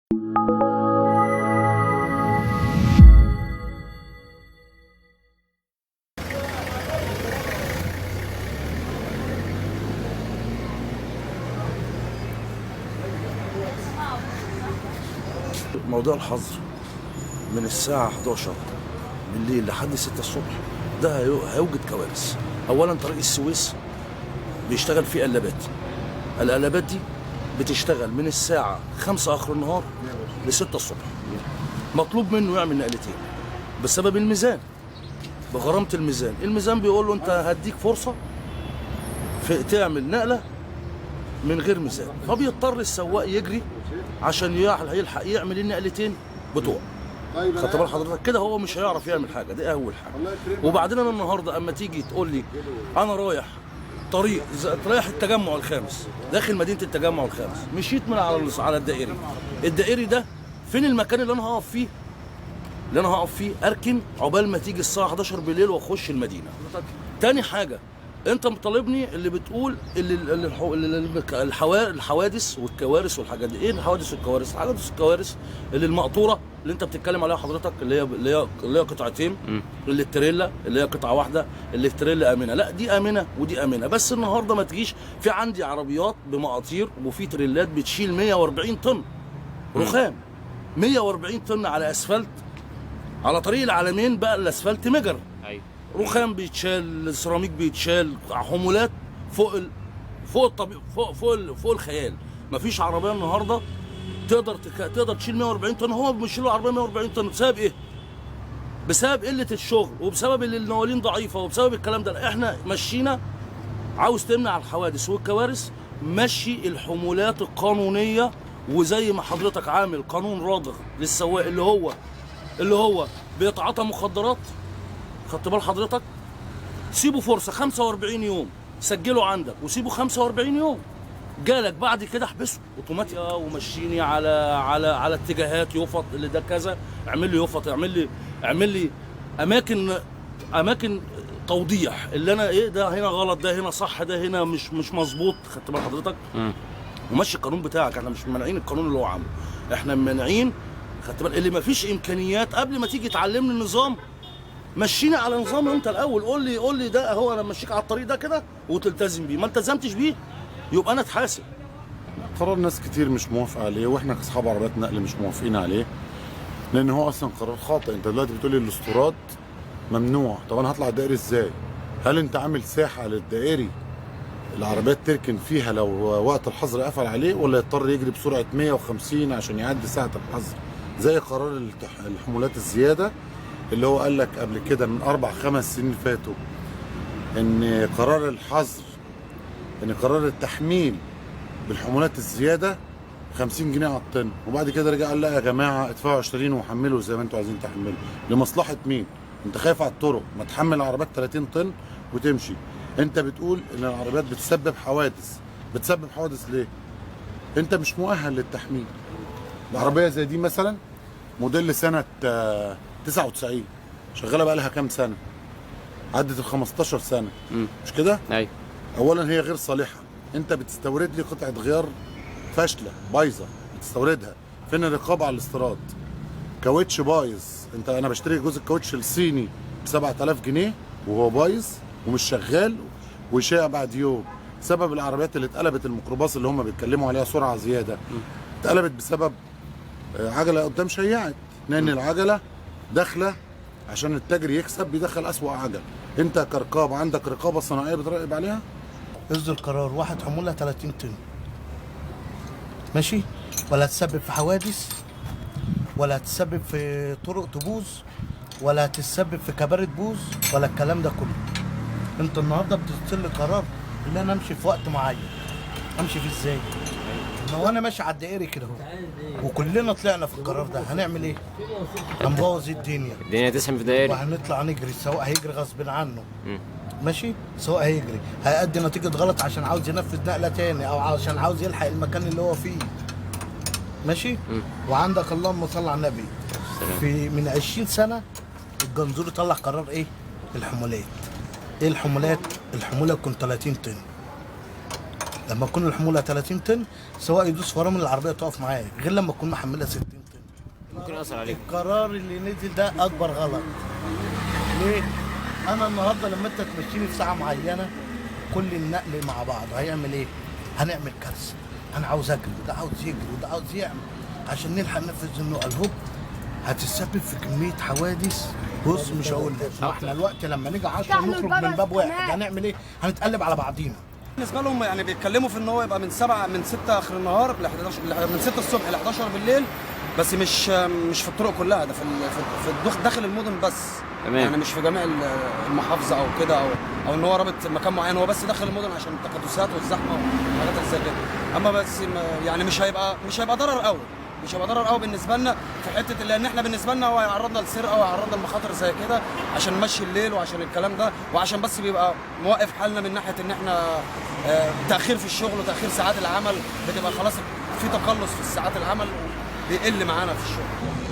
موضوع الحظر من الساعة 11 بالليل لحد 6 الصبح ده هيوجد كوارث. أولا طريق السويس بيشتغل فيه قلابات، القلابات دي بتشتغل من الساعة 5 آخر النهار ل 6 الصبح. مطلوب منه يعمل نقلتين بسبب الميزان، بغرامة الميزان. الميزان بيقول له أنت هديك فرصة في تعمل نقلة من غير ميزان، فبيضطر السواق يجري عشان يلحق يعمل النقلتين بتوعه. خدت بال حضرتك كده؟ هو مش هيعرف يعمل حاجه، دي اول حاجه. وبعدين انا النهارده اما تيجي تقول لي انا رايح التجمع الخامس، داخل مدينه التجمع الخامس، مشيت من على الدائري ده فين المكان اللي انا هقف فيه اركن عقبال ما تيجي الساعه 11 بالليل واخش المدينه. تاني حاجه، انت مطالبني اللي بتقول الحوادث والكوارث والحاجات دي. ايه الحوادث والكوارث؟ الحوادث والكوارث اللي المقطوره اللي انت بتتكلم عليها حضرتك، اللي هي قطعتين، اللي التريلا اللي هي قطعه واحده، اللي التريلا امنه. لا دي امنه ودي امنه، بس النهارده ما تجيش في عندي عربيات بمقاطير وفي تريلات بتشيل 140 طن رخام، 140 طن على اسفلت، على طريق العالمين بقى الاسفلت مجر. ايوه، رخام بيتشال، سيراميك بيتشال، حمولات فوق الخيال. مفيش عربيه النهارده تقدر تشيل 140 طن. هو بيشيل العربيه 140 طن بسبب ايه؟ بسبب قله الشغل، وبسبب ان النوالين ضعيفه، وبسبب الكلام ده. احنا مشينا، عاوز تمنع الحوادث والكوارث، مشي الحمولات القانونيه. وزي ما حضرتك عامل قانون رادع للسواق اللي هو بيتعاطى مخدرات، خدت بال حضرتك؟ سيبه فرصه 45 يوم، سجله عندك وسيبه 45 يوم. جالك بعد كده احبسه اوتوماتيك ومشيني على اتجاهات يفط، اللي ده كذا اعمل لي يفط، اعمل لي اماكن توضيح اللي انا ايه ده هنا غلط، ده هنا صح، ده هنا مش مظبوط. خدت بال حضرتك؟ ومشي القانون بتاعك. احنا مش مانعين القانون اللي هو عامله، احنا مانعين، خدت بال، اللي مفيش امكانيات. قبل ما تيجي تعلمني النظام مشيني على نظام انت الاول. قول لي ده اهو انا ماشيك على الطريق ده كده وتلتزم بيه. ما التزمتش بيه يبقى انا اتحاسب. قرار ناس كتير مش موافقه عليه، واحنا كاصحاب عربيات نقل مش موافقين عليه، لان هو اصلا قرار خاطئ. انت دلوقتي بتقولي الاستيراد ممنوع، طب انا هطلع الدائري ازاي؟ هل انت عامل ساحه للدائري العربيات تركن فيها لو وقت الحظر قفل عليه، ولا يضطر يجري بسرعه 150 عشان يعدي ساعه الحظر؟ زي قرار الحمولات الزياده اللي هو قال لك قبل كده من 4-5 سنين فاتوا ان قرار الحظر، ان قرار التحميل بالحمولات الزياده 50 جنيه على الطن، وبعد كده رجع قال لا يا جماعه ادفعوا 20 وحملوا زي ما انتوا عايزين تحملوا. لمصلحه مين؟ انت خايف على الطرق، ما تحمل عربيات 30 طن وتمشي. انت بتقول ان العربيات بتسبب حوادث ليه؟ انت مش مؤهل للتحميل. العربيه زي دي مثلا موديل سنه 99 شغاله بقى لها كام سنه؟ عدت ال 15 سنه، مش كده؟ ايوه. اولا هي غير صالحه، انت بتستورد لي قطعه غيار فاشله بايظه بتستوردها، فين الرقابه على الاستيراد؟ كاوتش بايظ، انا بشتري جزء الكاوتش الصيني ب 7000 جنيه وهو بايظ ومش شغال ويشيع بعد يوم. سبب العربيات اللي اتقلبت الميكروباص اللي هم بيتكلموا عليها سرعه زياده اتقلبت بسبب عجله قدام شيعت، لان العجله داخله عشان التاجر يكسب، بيدخل اسوأ عجل. انت كرقابه عندك رقابه صناعيه بتراقب عليها؟ اصدر قرار واحد حمولها 30 طن ماشي، ولا تسبب في حوادث، ولا تسبب في طرق تبوظ، ولا تسبب في كباري تبوظ، ولا الكلام ده كله. انت النهارده بتصدر لي قرار ان انا امشي في وقت معين. امشي فيه ازاي؟ لو انا ماشي على الدائري كده اهو وكلنا طلعنا في القرار ده هنعمل ايه؟ هنبوظ الدنيا تسحب في دائري وهنطلع نجري. السواق هيجري غصب عنه ماشي، السواق هيجري هيأدي نتيجة غلط عشان عاوز ينفذ نقلة تاني او عشان عاوز يلحق المكان اللي هو فيه ماشي. وعندك اللهم صل على النبي في من 20 سنة الجنزوري طلع قرار ايه؟ الحمولات. ايه الحمولات؟ الحمولة كنت 30 طن لما تكون الحموله 30 طن سواء يدوس فرامل العربيه تقف معايا، غير لما تكون محمله 60 طن. ممكن يأثر عليك. القرار اللي نزل ده اكبر غلط. ليه؟ انا النهارده لما انت تمشيني في ساعه معينه كل النقل مع بعض هيعمل ايه؟ هنعمل كارثه. انا عاوز اجري وده عاوز يجري وده عاوز يعمل عشان نلحق ننفذ النقل. هوب هتتسبب في كميه حوادث. بص مش هقول لك، احنا الوقت لما نيجي 10 نخرج من باب واحد هنعمل ايه؟ هنتقلب على بعضينا. بالنسبه لهم يعني بيتكلموا في ان هو يبقى من 6 اخر النهار ل 11 من 6 الصبح ل 11 بالليل، بس مش في الطرق كلها، ده في داخل المدن بس. تمام. يعني مش في جميع المحافظه او كده او ان هو رابط مكان معين، هو بس داخل المدن عشان التكدسات والزحمه والحاجات اللي زي كده. اما بس يعني مش هيبقى ضرر قوي، مش هيبقى ضرر قوي بالنسبه لنا في حته، لان احنا بالنسبه لنا هو هيعرضنا لسرقه وهيعرضنا لمخاطر زي كده عشان نمشي الليل وعشان الكلام ده، وعشان بس بيبقى موقف حالنا من ناحيه ان احنا تاخير في الشغل وتاخير ساعات العمل، بتبقى خلاص في تقلص في ساعات العمل بيقل معانا في الشغل.